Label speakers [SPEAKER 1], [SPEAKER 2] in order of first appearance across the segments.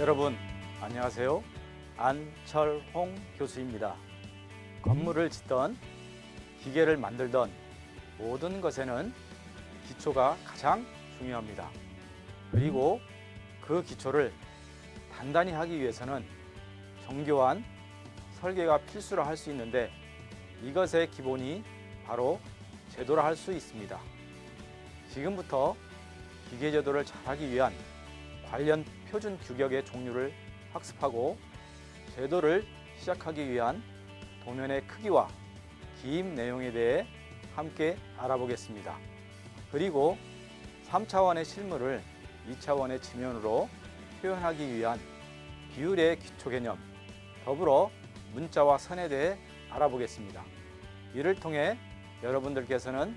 [SPEAKER 1] 여러분 안녕하세요. 안철홍 교수입니다. 건물을 짓던 기계를 만들던 모든 것에는 기초가 가장 중요합니다. 그리고 그 기초를 단단히 하기 위해서는 정교한 설계가 필수라 할 수 있는데 이것의 기본이 바로 제도라 할 수 있습니다. 지금부터 기계 제도를 잘하기 위한 관련 표준 규격의 종류를 학습하고 제도를 시작하기 위한 도면의 크기와 기입 내용에 대해 함께 알아보겠습니다. 그리고 3차원의 실물을 2차원의 지면으로 표현하기 위한 비율의 기초 개념, 더불어 문자와 선에 대해 알아보겠습니다. 이를 통해 여러분들께서는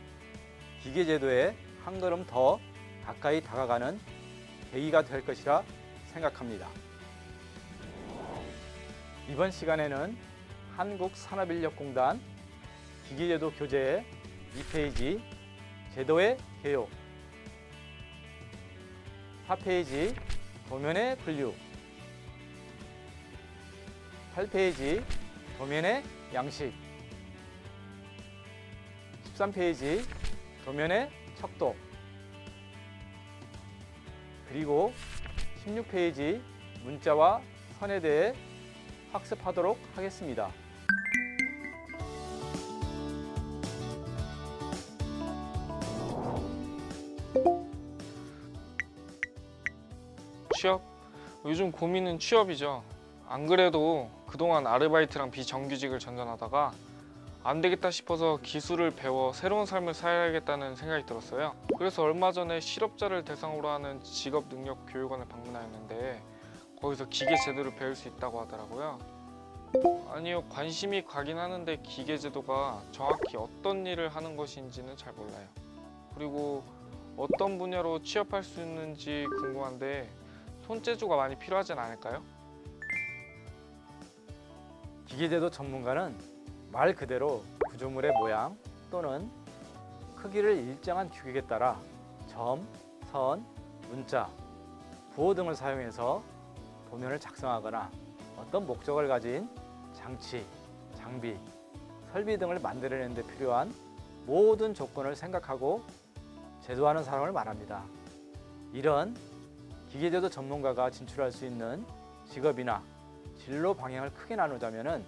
[SPEAKER 1] 기계 제도에 한 걸음 더 가까이 다가가는 계기가 될 것이라 생각합니다. 이번 시간에는 한국산업인력공단 기계제도 교재의 2페이지 제도의 개요, 4페이지 도면의 분류, 8페이지 도면의 양식, 13페이지 도면의 척도, 그리고 16페이지 문자와 선에 대해 학습하도록 하겠습니다.
[SPEAKER 2] 취업? 요즘 고민은 취업이죠. 안 그래도 그동안 아르바이트랑 비정규직을 전전하다가 안 되겠다 싶어서 기술을 배워 새로운 삶을 살아야겠다는 생각이 들었어요. 그래서 얼마 전에 실업자를 대상으로 하는 직업능력교육원을 방문하였는데 거기서 기계 제도를 배울 수 있다고 하더라고요. 아니요, 관심이 가긴 하는데 기계 제도가 정확히 어떤 일을 하는 것인지는 잘 몰라요. 그리고 어떤 분야로 취업할 수 있는지 궁금한데 손재주가 많이 필요하진 않을까요?
[SPEAKER 1] 기계제도 전문가는 말 그대로 구조물의 모양 또는 크기를 일정한 규격에 따라 점, 선, 문자, 부호 등을 사용해서 도면을 작성하거나 어떤 목적을 가진 장치, 장비, 설비 등을 만들어내는 데 필요한 모든 조건을 생각하고 제도하는 사람을 말합니다. 이런 기계제도 전문가가 진출할 수 있는 직업이나 진로 방향을 크게 나누자면은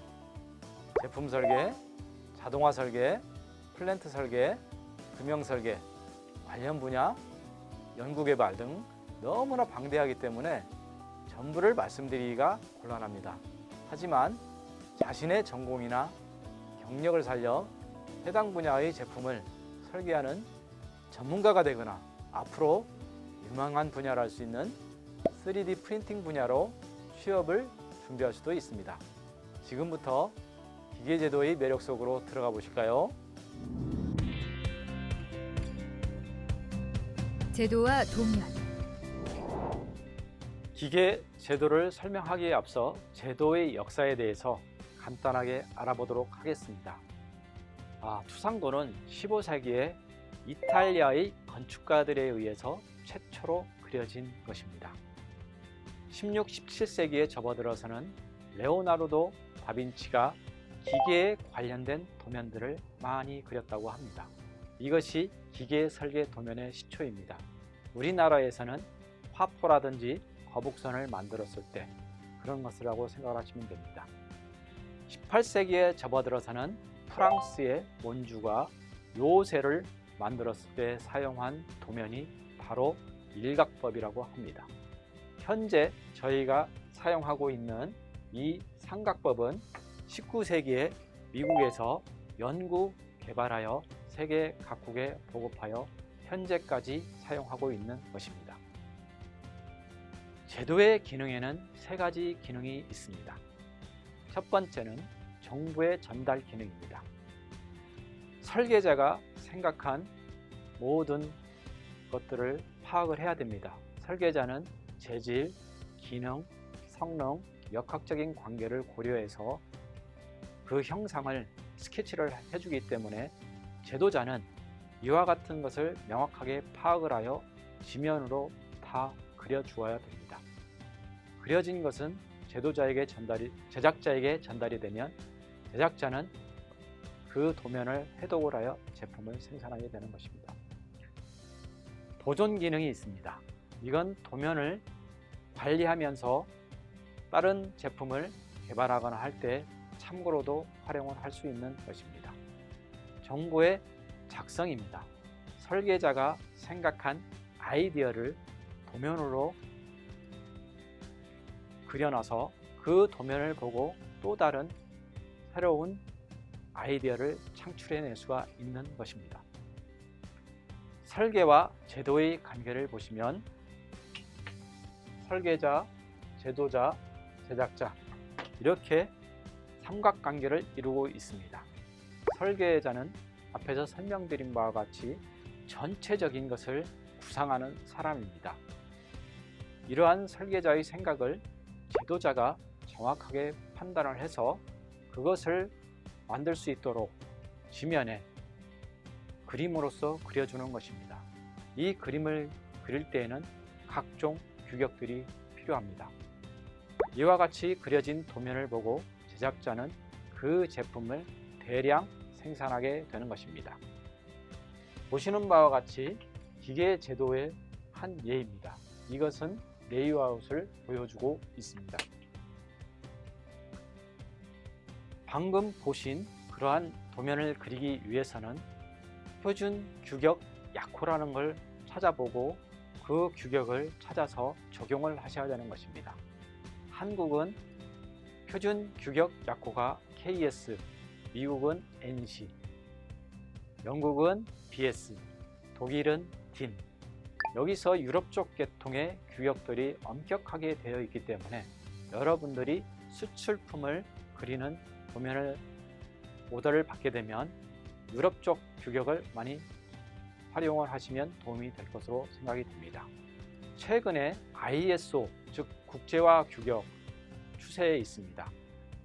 [SPEAKER 1] 제품 설계, 자동화 설계, 플랜트 설계, 금형 설계, 관련 분야, 연구개발 등 너무나 방대하기 때문에 전부를 말씀드리기가 곤란합니다. 하지만 자신의 전공이나 경력을 살려 해당 분야의 제품을 설계하는 전문가가 되거나 앞으로 유망한 분야를 할 수 있는 3D 프린팅 분야로 취업을 준비할 수도 있습니다. 지금부터 기계제도의 매력 속으로 들어가 보실까요?
[SPEAKER 3] 제도와 도면.
[SPEAKER 1] 기계 제도를 설명하기에 앞서 제도의 역사에 대해서 간단하게 알아보도록 하겠습니다. 투상도는 15세기에 이탈리아의 건축가들에 의해서 최초로 그려진 것입니다. 16, 17세기에 접어들어서는 레오나르도 다빈치가 기계에 관련된 도면들을 많이 그렸다고 합니다. 이것이 기계 설계 도면의 시초입니다. 우리나라에서는 화포라든지 거북선을 만들었을 때 그런 것이라고 생각하시면 됩니다. 18세기에 접어들어서는 프랑스의 몬주가 요새를 만들었을 때 사용한 도면이 바로 일각법이라고 합니다. 현재 저희가 사용하고 있는 이 삼각법은 19세기에 미국에서 연구 개발하여 세계 각국에 보급하여 현재까지 사용하고 있는 것입니다. 제도의 기능에는 3가지 기능이 있습니다. 첫 번째는 정보의 전달 기능입니다. 설계자가 생각한 모든 것들을 파악을 해야 됩니다. 설계자는 재질, 기능, 성능, 역학적인 관계를 고려해서 그 형상을 스케치를 해주기 때문에 제도자는 이와 같은 것을 명확하게 파악을 하여 지면으로 다 그려주어야 됩니다. 그려진 것은 제작자에게 전달이 되면 제작자는 그 도면을 해독을 하여 제품을 생산하게 되는 것입니다. 보존 기능이 있습니다. 이건 도면을 관리하면서 다른 제품을 개발하거나 할 때 참고로도 활용을 할 수 있는 것입니다. 정보의 작성입니다. 설계자가 생각한 아이디어를 도면으로 그려놔서 그 도면을 보고 또 다른 새로운 아이디어를 창출해낼 수가 있는 것입니다. 설계와 제도의 관계를 보시면 설계자, 제도자, 제작자 이렇게 삼각관계를 이루고 있습니다. 설계자는 앞에서 설명드린 바와 같이 전체적인 것을 구상하는 사람입니다. 이러한 설계자의 생각을 제도자가 정확하게 판단을 해서 그것을 만들 수 있도록 지면에 그림으로써 그려주는 것입니다. 이 그림을 그릴 때에는 각종 규격들이 필요합니다. 이와 같이 그려진 도면을 보고 제작자는 그 제품을 대량 생산하게 되는 것입니다. 보시는 바와 같이 기계 제도의 한 예입니다. 이것은 레이아웃을 보여주고 있습니다. 방금 보신 그러한 도면을 그리기 위해서는 표준 규격 약호라는 걸 찾아보고 그 규격을 찾아서 적용을 하셔야 되는 것입니다. 한국은 표준 규격 약호가 KS, 미국은 NC, 영국은 BS, 독일은 DIN. 여기서 유럽 쪽 계통의 규격들이 엄격하게 되어 있기 때문에 여러분들이 수출품을 그리는 도면을 오더를 받게 되면 유럽 쪽 규격을 많이 활용을 하시면 도움이 될 것으로 생각이 됩니다. 최근에 ISO, 즉 국제화 규격 추세에 있습니다.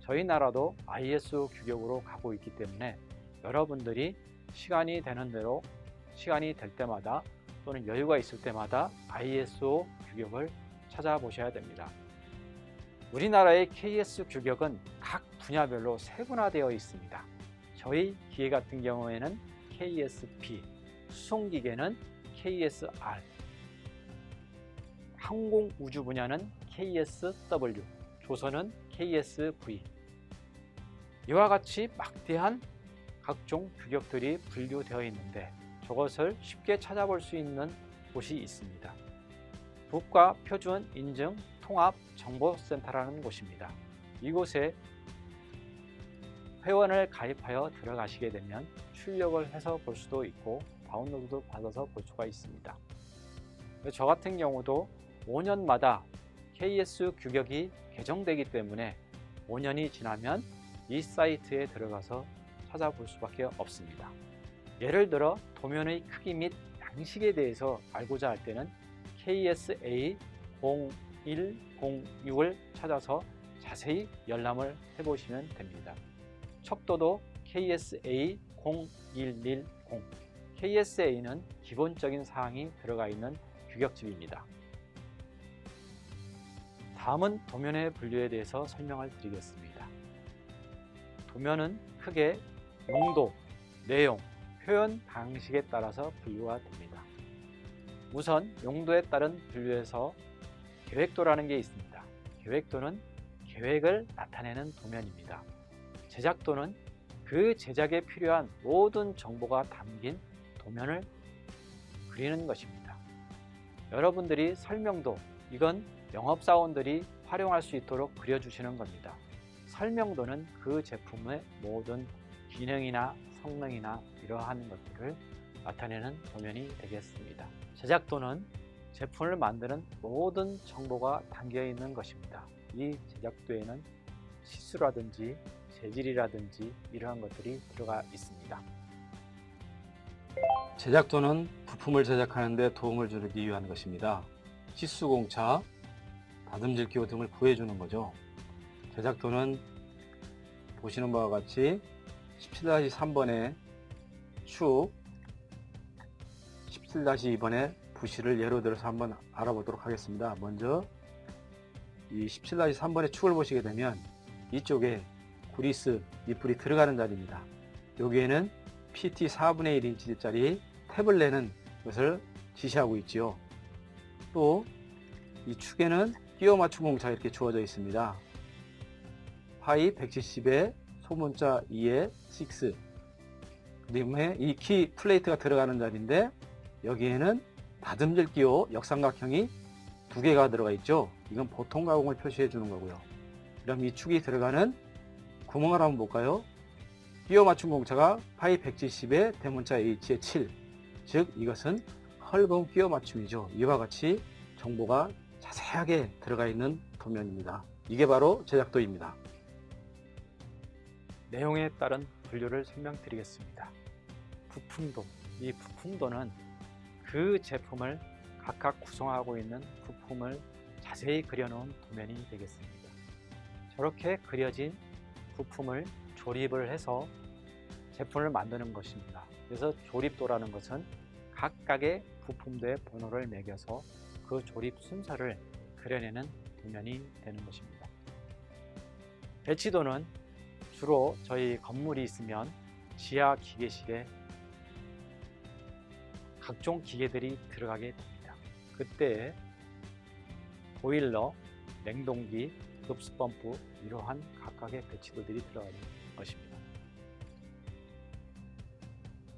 [SPEAKER 1] 저희 나라도 ISO 규격으로 가고 있기 때문에 여러분들이 시간이 되는 대로 시간이 될 때마다 또는 여유가 있을 때마다 ISO 규격을 찾아보셔야 됩니다. 우리나라의 KS 규격은 각 분야별로 세분화되어 있습니다. 저희 기계 같은 경우에는 KSP, 수송기계는 KSR, 항공우주 분야는 KSW, 조선은 KSV. 이와 같이 막대한 각종 규격들이 분류되어 있는데 저것을 쉽게 찾아볼 수 있는 곳이 있습니다. 국가표준인증통합정보센터라는 곳입니다. 이곳에 회원을 가입하여 들어가시게 되면 출력을 해서 볼 수도 있고 다운로드도 받아서 볼 수가 있습니다. 저 같은 경우도 5년마다 KS 규격이 개정되기 때문에 5년이 지나면 이 사이트에 들어가서 찾아볼 수밖에 없습니다. 예를 들어 도면의 크기 및 양식에 대해서 알고자 할 때는 KSA0106을 찾아서 자세히 열람을 해보시면 됩니다. 척도도 KSA0110, KSA는 기본적인 사항이 들어가 있는 규격집입니다. 다음은 도면의 분류에 대해서 설명을 드리겠습니다. 도면은 크게 용도, 내용, 표현 방식에 따라서 분류가 됩니다. 우선 용도에 따른 분류에서 계획도라는 게 있습니다. 계획도는 계획을 나타내는 도면입니다. 제작도는 그 제작에 필요한 모든 정보가 담긴 도면을 그리는 것입니다. 여러분들이 설명도, 이건 영업사원들이 활용할 수 있도록 그려주시는 겁니다. 설명도는 그 제품의 모든 기능이나 성능이나 이러한 것들을 나타내는 도면이 되겠습니다. 제작도는 제품을 만드는 모든 정보가 담겨 있는 것입니다. 이 제작도에는 시수라든지 재질이라든지 이러한 것들이 들어가 있습니다.
[SPEAKER 3] 제작도는 부품을 제작하는 데 도움을 주기 위한 것입니다. 시수공차, 다듬질 기호 등을 구해주는 거죠. 제작도는 보시는 바와 같이 17-3번의 축, 17-2번의 부실을 예로 들어서 한번 알아보도록 하겠습니다. 먼저 이 17-3번의 축을 보시게 되면 이쪽에 구리스 밑불이 들어가는 자리입니다. 여기에는 PT 4분의 1인치짜리 탭을 내는 것을 지시하고 있지요. 또 이 축에는 끼워 맞춤 공차가 이렇게 주어져 있습니다. 파이 170에 소문자 2에 6, 그 다음에 이 키 플레이트가 들어가는 자리인데 여기에는 다듬질 기호 역삼각형이 2개가 들어가 있죠. 이건 보통 가공을 표시해 주는 거고요. 그럼 이 축이 들어가는 구멍을 한번 볼까요? 끼워 맞춤 공차가 파이 170에 대문자 H에 7, 즉 이것은 헐금 끼워 맞춤이죠. 이와 같이 정보가 자세하게 들어가 있는 도면입니다. 이게 바로 제작도입니다.
[SPEAKER 1] 내용에 따른 분류를 설명드리겠습니다. 부품도, 이 부품도는 그 제품을 각각 구성하고 있는 부품을 자세히 그려놓은 도면이 되겠습니다. 저렇게 그려진 부품을 조립을 해서 제품을 만드는 것입니다. 그래서 조립도라는 것은 각각의 부품도의 번호를 매겨서 그 조립 순서를 그려내는 도면이 되는 것입니다. 배치도는 주로 저희 건물이 있으면 지하 기계실에 각종 기계들이 들어가게 됩니다. 그때 보일러, 냉동기, 급수펌프 이러한 각각의 배치도들이 들어가는 것입니다.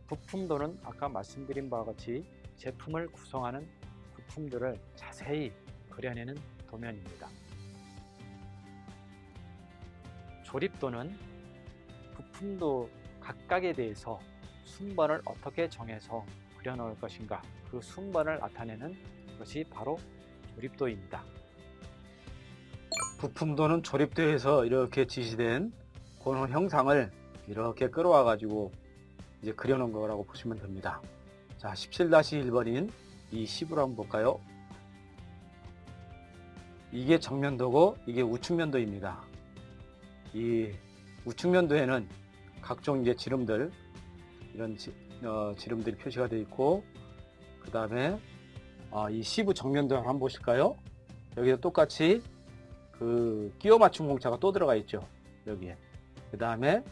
[SPEAKER 1] 부품도는 아까 말씀드린 바와 같이 제품을 구성하는 부품들을 자세히 그려내는 도면입니다. 조립도는 부품도 각각에 대해서 순번을 어떻게 정해서 그려놓을 것인가, 그 순번을 나타내는 것이 바로 조립도입니다.
[SPEAKER 3] 부품도는 조립도에서 이렇게 지시된 번호 형상을 이렇게 끌어와 가지고 이제 그려놓은 거라고 보시면 됩니다. 자, 17-1번인 이 10으로 한번 볼까요? 이게 정면도고 이게 우측면도입니다. 이 우측면도에는 각종 이제 지름들, 이런 지름들이 표시가 되어 있고, 그 다음에 이 시부 정면도 한번 보실까요? 여기도 똑같이 그 끼워 맞춤 공차가 또 들어가 있죠. 여기에. 그 다음에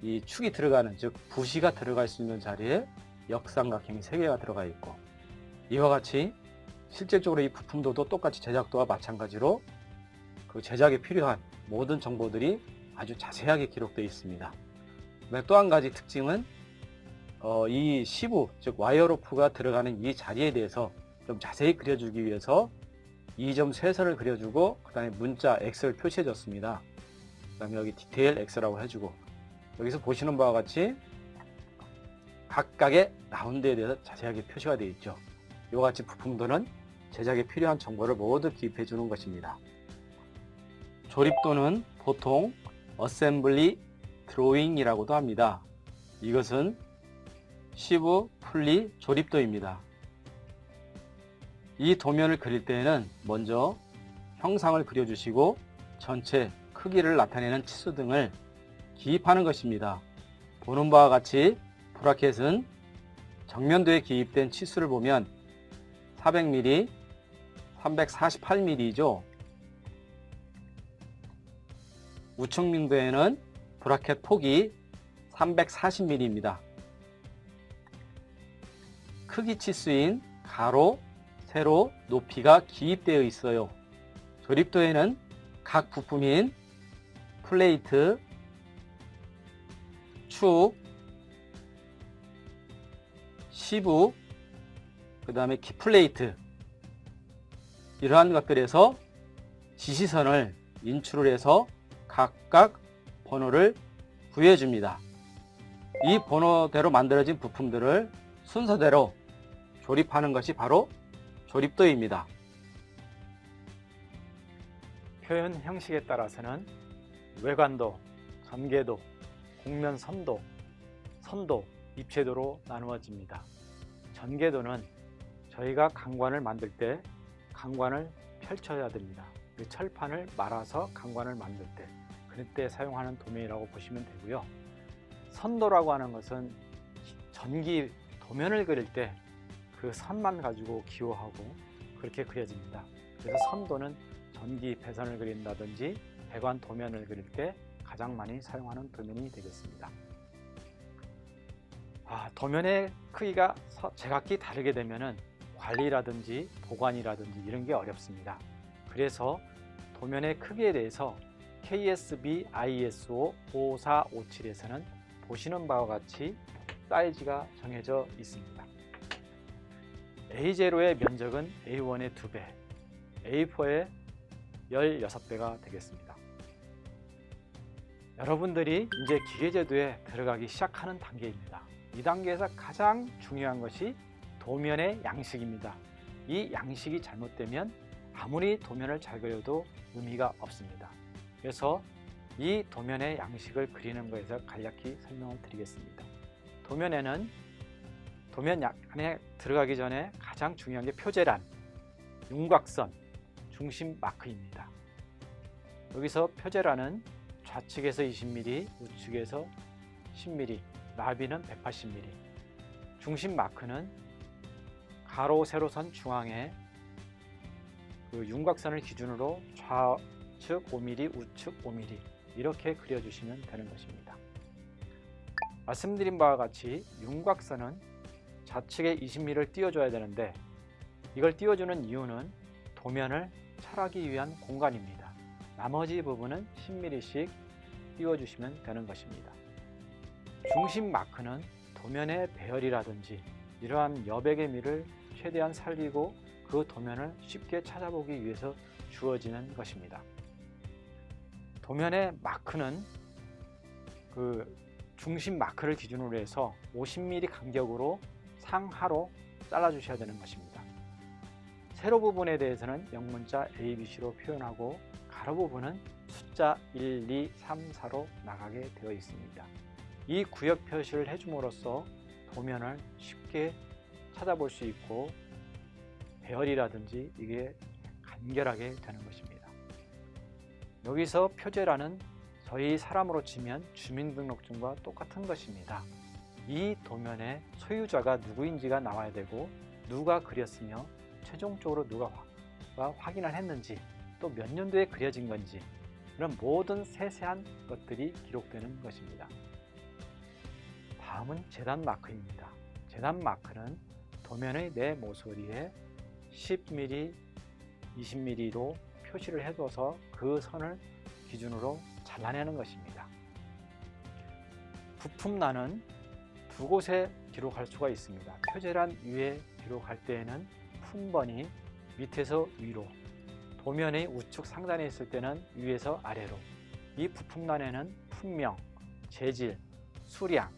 [SPEAKER 3] 이 축이 들어가는, 즉 부시가 들어갈 수 있는 자리에 역삼각형이 3개가 들어가 있고, 이와 같이 실질적으로 이 부품도도 똑같이 제작도와 마찬가지로 그 제작에 필요한 모든 정보들이 아주 자세하게 기록되어 있습니다. 또 한 가지 특징은 이 시부, 즉 와이어로프가 들어가는 이 자리에 대해서 좀 자세히 그려주기 위해서 2점 쇄선을 그려주고, 그 다음에 문자 X를 표시해 줬습니다. 그 다음에 여기 디테일 X라고 해주고, 여기서 보시는 바와 같이 각각의 라운드에 대해서 자세하게 표시가 되어 있죠. 이와 같이 부품도는 제작에 필요한 정보를 모두 기입해 주는 것입니다. 조립도는 보통 어셈블리 드로잉이라고도 합니다. 이것은 시부 풀리 조립도입니다. 이 도면을 그릴 때에는 먼저 형상을 그려주시고 전체 크기를 나타내는 치수 등을 기입하는 것입니다. 보는 바와 같이 브라켓은 정면도에 기입된 치수를 보면 400mm, 348mm이죠. 우측면도에는 브라켓 폭이 340mm입니다. 크기 치수인 가로, 세로, 높이가 기입되어 있어요. 조립도에는 각 부품인 플레이트, 축, 시부, 그 다음에 키플레이트, 이러한 것들에서 지시선을 인출을 해서 각각 번호를 부여해줍니다. 이 번호대로 만들어진 부품들을 순서대로 조립하는 것이 바로 조립도입니다.
[SPEAKER 1] 표현 형식에 따라서는 외관도, 전개도, 곡면 선도, 선도, 입체도로 나누어집니다. 전개도는 저희가 강관을 만들 때 강관을 펼쳐야 됩니다. 그 철판을 말아서 강관을 만들 때, 그럴 때 사용하는 도면이라고 보시면 되고요. 선도라고 하는 것은 전기 도면을 그릴 때 그 선만 가지고 기호하고 그렇게 그려집니다. 그래서 선도는 전기 배선을 그린다든지 배관 도면을 그릴 때 가장 많이 사용하는 도면이 되겠습니다. 도면의 크기가 제각기 다르게 되면은 관리라든지 보관이라든지 이런 게 어렵습니다. 그래서 도면의 크기에 대해서 KSB ISO 5457에서는 보시는 바와 같이 사이즈가 정해져 있습니다. A0의 면적은 A1의 2배, A4의 16배가 되겠습니다. 여러분들이 이제 기계제도에 들어가기 시작하는 단계입니다. 이 단계에서 가장 중요한 것이 도면의 양식입니다. 이 양식이 잘못되면 아무리 도면을 잘 그려도 의미가 없습니다. 그래서 이 도면의 양식을 그리는 것에서 간략히 설명을 드리겠습니다. 도면에는 도면 안에 들어가기 전에 가장 중요한 게 표제란, 윤곽선, 중심 마크입니다. 여기서 표제란은 좌측에서 20mm, 우측에서 10mm, 나비는 180mm, 중심 마크는 가로, 세로선 중앙에 그 윤곽선을 기준으로 좌측 5mm, 우측 5mm 이렇게 그려주시면 되는 것입니다. 말씀드린 바와 같이 윤곽선은 좌측에 20mm를 띄워줘야 되는데 이걸 띄워주는 이유는 도면을 찰하기 위한 공간입니다. 나머지 부분은 10mm씩 띄워주시면 되는 것입니다. 중심 마크는 도면의 배열이라든지 이러한 여백의 미를 최대한 살리고 그 도면을 쉽게 찾아보기 위해서 주어지는 것입니다. 도면의 마크는 그 중심 마크를 기준으로 해서 50mm 간격으로 상하로 잘라 주셔야 되는 것입니다. 세로 부분에 대해서는 영문자 ABC로 표현하고 가로 부분은 숫자 1, 2, 3, 4로 나가게 되어 있습니다. 이 구역 표시를 해줌으로써 도면을 쉽게 찾아볼 수 있고 배열이라든지 이게 간결하게 되는 것입니다. 여기서 표제란은 저희 사람으로 치면 주민등록증과 똑같은 것입니다. 이 도면의 소유자가 누구인지가 나와야 되고 누가 그렸으며 최종적으로 누가 확인을 했는지 또 몇 년도에 그려진 건지 이런 모든 세세한 것들이 기록되는 것입니다. 다음은 재단 마크입니다. 재단 마크는 도면의 내 모서리에 10mm, 20mm로 표시를 해둬서 그 선을 기준으로 잘라내는 것입니다. 부품란은 두 곳에 기록할 수가 있습니다. 표제란 위에 기록할 때에는 품번이 밑에서 위로, 도면의 우측 상단에 있을 때는 위에서 아래로, 이 부품란에는 품명, 재질, 수량,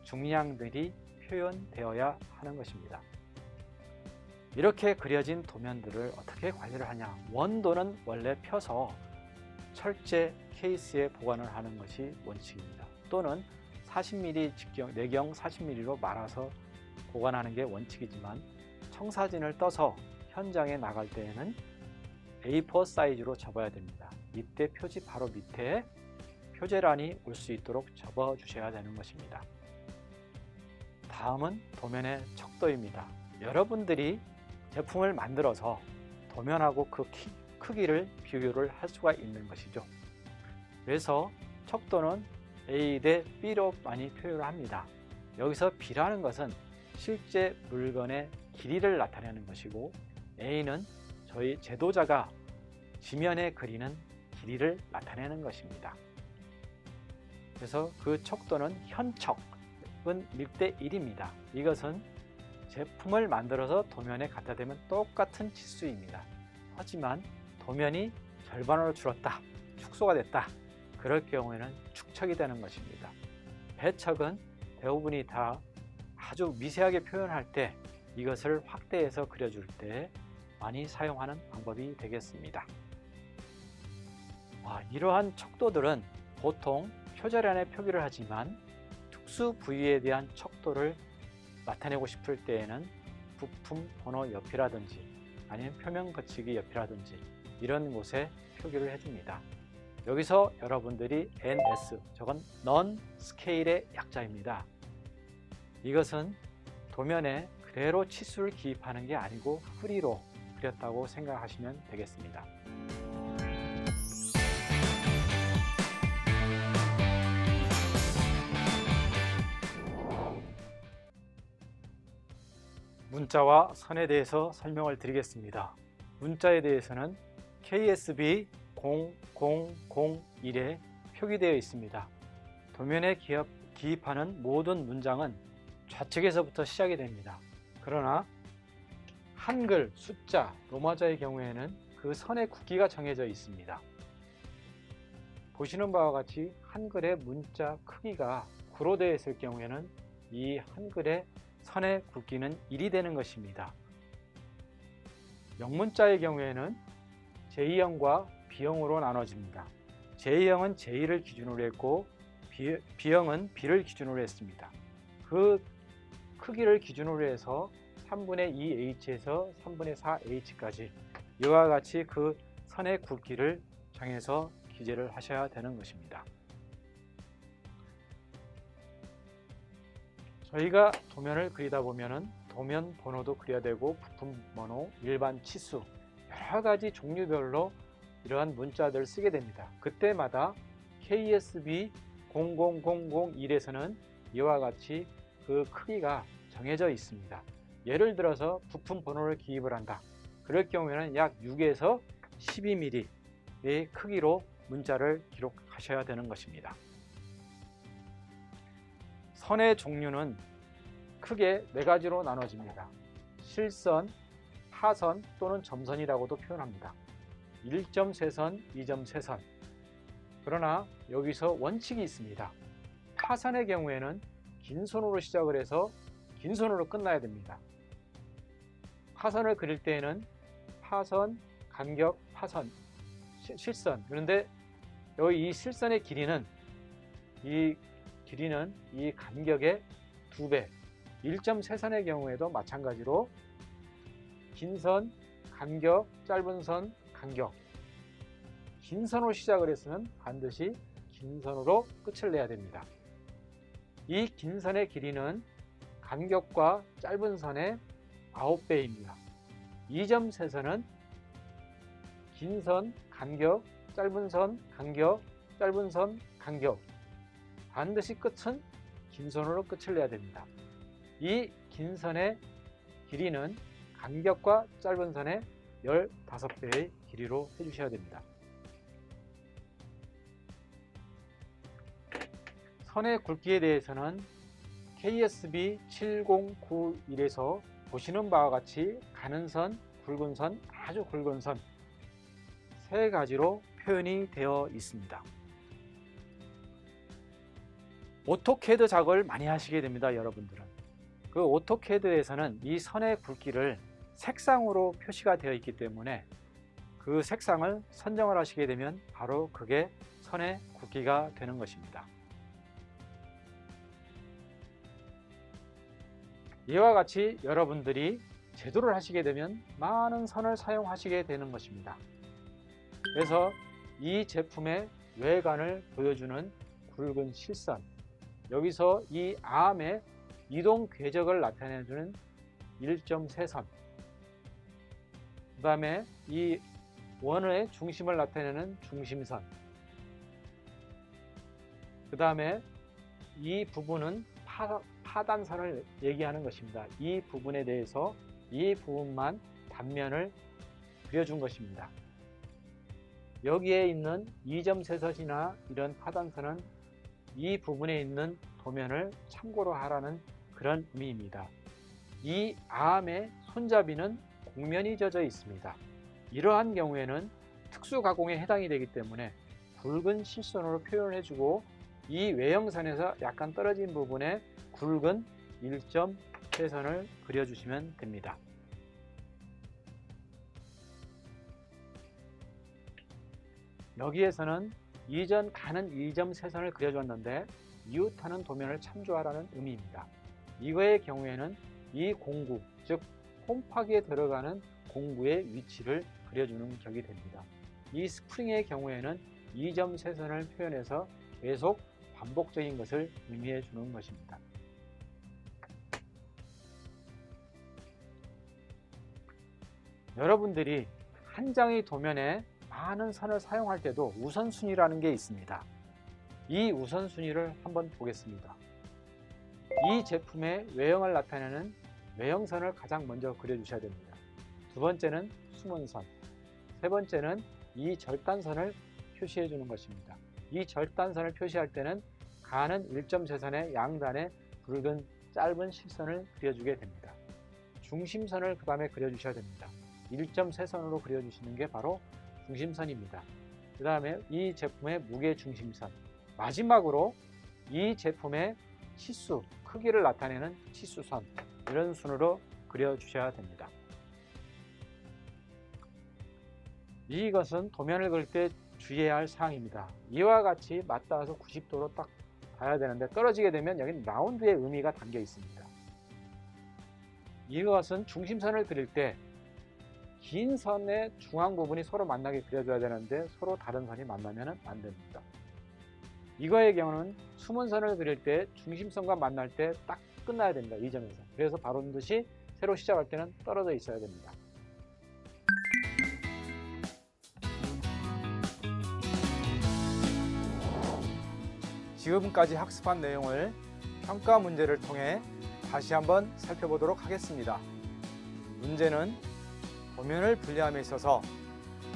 [SPEAKER 1] 중량들이 표현되어야 하는 것입니다. 이렇게 그려진 도면들을 어떻게 관리를 하냐? 원도는 원래 펴서 철제 케이스에 보관을 하는 것이 원칙입니다. 또는 40mm 직경, 내경 40mm로 말아서 보관하는 게 원칙이지만 청사진을 떠서 현장에 나갈 때에는 A4 사이즈로 접어야 됩니다. 이때 표지 바로 밑에 표제란이 올 수 있도록 접어 주셔야 되는 것입니다. 다음은 도면의 척도입니다. 여러분들이 제품을 만들어서 도면하고 그 크기를 비교를 할 수가 있는 것이죠. 그래서 척도는 A 대 B로 많이 표현을 합니다. 여기서 B라는 것은 실제 물건의 길이를 나타내는 것이고 A는 저희 제도자가 지면에 그리는 길이를 나타내는 것입니다. 그래서 그 척도는 현척은 1대 1입니다. 이것은 제품을 만들어서 도면에 갖다 대면 똑같은 치수입니다. 하지만 도면이 절반으로 줄었다, 축소가 됐다, 그럴 경우에는 축척이 되는 것입니다. 배척은 대부분이 다 아주 미세하게 표현할 때 이것을 확대해서 그려줄 때 많이 사용하는 방법이 되겠습니다. 이러한 척도들은 보통 표제란에 표기를 하지만 특수 부위에 대한 척도를 나타내고 싶을 때에는 부품 번호 옆이라든지 아니면 표면 거치기 옆이라든지 이런 곳에 표기를 해줍니다. 여기서 여러분들이 NS, 저건 Non Scale의 약자입니다. 이것은 도면에 그대로 치수를 기입하는 게 아니고 프리로 그렸다고 생각하시면 되겠습니다. 문자와 선에 대해서 설명을 드리겠습니다. 문자에 대해서는 KSB 0001에 표기되어 있습니다. 도면에 기입하는 모든 문장은 좌측에서부터 시작이 됩니다. 그러나 한글, 숫자, 로마자의 경우에는 그 선의 굵기가 정해져 있습니다. 보시는 바와 같이 한글의 문자 크기가 9로 되어 있을 경우에는 이 한글의 선의 굵기는 1이 되는 것입니다. 영문자의 경우에는 J형과 B형으로 나눠집니다. J형은 J를 기준으로 했고 B형은 B를 기준으로 했습니다. 그 크기를 기준으로 해서 3분의 2H에서 3분의 4H까지 이와 같이 그 선의 굵기를 정해서 기재를 하셔야 되는 것입니다. 저희가 도면을 그리다 보면은 도면 번호도 그려야 되고 부품 번호, 일반 치수 여러 가지 종류별로 이러한 문자들을 쓰게 됩니다. 그때마다 KSB 00001에서는 이와 같이 그 크기가 정해져 있습니다. 예를 들어서 부품 번호를 기입을 한다. 그럴 경우에는 약 6에서 12mm의 크기로 문자를 기록하셔야 되는 것입니다. 선의 종류는 크게 4가지로 나눠집니다. 실선, 하선 또는 점선이라고도 표현합니다. 1점 세선, 2점 세선. 그러나 여기서 원칙이 있습니다. 하선의 경우에는 긴 선으로 시작을 해서 긴 선으로 끝나야 됩니다. 하선을 그릴 때에는 하선, 간격, 하선, 실선. 그런데 여기 이 실선의 길이는 이 간격의 2배. 1.3선의 경우에도 마찬가지로 긴 선, 간격, 짧은 선, 간격. 긴 선으로 시작을 했으면 반드시 긴 선으로 끝을 내야 됩니다. 이 긴 선의 길이는 간격과 짧은 선의 9배입니다. 2.3선은 긴 선, 간격, 짧은 선, 간격, 짧은 선, 간격. 반드시 끝은 긴 선으로 끝을 내야 됩니다. 이 긴 선의 길이는 간격과 짧은 선의 15배의 길이로 해주셔야 됩니다. 선의 굵기에 대해서는 KSB 7091에서 보시는 바와 같이 가는 선, 굵은 선, 아주 굵은 선 3가지로 표현이 되어 있습니다. 오토캐드 작업을 많이 하시게 됩니다. 여러분들은 그 오토캐드에서는 이 선의 굵기를 색상으로 표시가 되어 있기 때문에 그 색상을 선정을 하시게 되면 바로 그게 선의 굵기가 되는 것입니다. 이와 같이 여러분들이 제조를 하시게 되면 많은 선을 사용하시게 되는 것입니다. 그래서 이 제품의 외관을 보여주는 굵은 실선, 여기서 이 암의 이동 궤적을 나타내주는 1.3선, 그 다음에 이 원의 중심을 나타내는 중심선, 그 다음에 이 부분은 파단선을 얘기하는 것입니다. 이 부분에 대해서 이 부분만 단면을 그려준 것입니다. 여기에 있는 2.3선이나 이런 파단선은 이 부분에 있는 도면을 참고로 하라는 그런 의미입니다. 이 암의 손잡이는 곡면이 져져 있습니다. 이러한 경우에는 특수 가공에 해당이 되기 때문에 굵은 실선으로 표현을 해주고 이 외형선에서 약간 떨어진 부분에 굵은 1.3선을 그려주시면 됩니다. 여기에서는 이전 가는 2.3선을 그려줬는데 이웃하는 도면을 참조하라는 의미입니다. 이거의 경우에는 이 공구, 즉 홈파기에 들어가는 공구의 위치를 그려주는 격이 됩니다. 이 스프링의 경우에는 2.3선을 표현해서 계속 반복적인 것을 의미해 주는 것입니다. 여러분들이 한 장의 도면에 많은 선을 사용할 때도 우선순위라는 게 있습니다. 이 우선순위를 한번 보겠습니다. 이 제품의 외형을 나타내는 외형선을 가장 먼저 그려주셔야 됩니다. 두 번째는 숨은선, 세 번째는 이 절단선을 표시해 주는 것입니다. 이 절단선을 표시할 때는 가는 1.3선의 양단에 굵은 짧은 실선을 그려주게 됩니다. 중심선을 그 다음에 그려주셔야 됩니다. 1.3선으로 그려주시는 게 바로 중심선입니다. 그 다음에 이 제품의 무게중심선, 마지막으로 이 제품의 치수, 크기를 나타내는 치수선, 이런 순으로 그려주셔야 됩니다. 이것은 도면을 그릴 때 주의해야 할 사항입니다. 이와 같이 맞닿아서 90도로 딱 가야 되는데 떨어지게 되면 여기는 라운드의 의미가 담겨 있습니다. 이것은 중심선을 그릴 때 긴 선의 중앙 부분이 서로 만나게 그려줘야 되는데 서로 다른 선이 만나면 안 됩니다. 이거의 경우는 숨은 선을 그릴 때 중심선과 만날 때 딱 끝나야 됩니다. 이 점에서. 그래서 바로 듯이 새로 시작할 때는 떨어져 있어야 됩니다.
[SPEAKER 3] 지금까지 학습한 내용을 평가 문제를 통해 다시 한번 살펴보도록 하겠습니다. 문제는 도면을 분리함에 있어서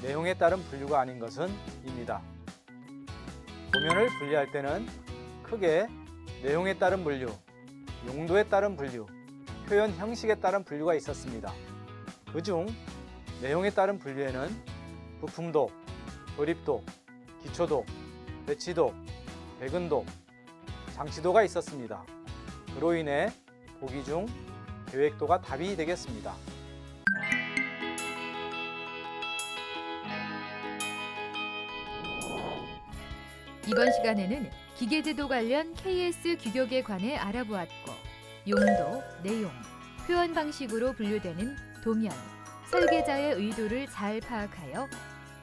[SPEAKER 3] 내용에 따른 분류가 아닌 것은 입니다. 도면을 분리할 때는 크게 내용에 따른 분류, 용도에 따른 분류, 표현 형식에 따른 분류가 있었습니다. 그중 내용에 따른 분류에는 부품도, 조립도, 기초도, 배치도, 배근도, 장치도가 있었습니다. 그로 인해 보기 중 계획도가 답이 되겠습니다.
[SPEAKER 4] 이번 시간에는 기계제도 관련 KS 규격에 관해 알아보았고, 용도, 내용, 표현 방식으로 분류되는 도면, 설계자의 의도를 잘 파악하여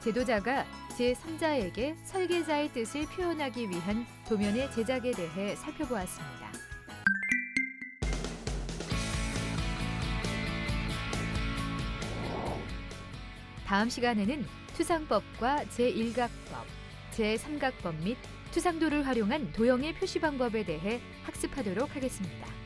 [SPEAKER 4] 제도자가 제3자에게 설계자의 뜻을 표현하기 위한 도면의 제작에 대해 살펴보았습니다. 다음 시간에는 투상법과 제1각법, 제3각법 및 투상도를 활용한 도형의 표시 방법에 대해 학습하도록 하겠습니다.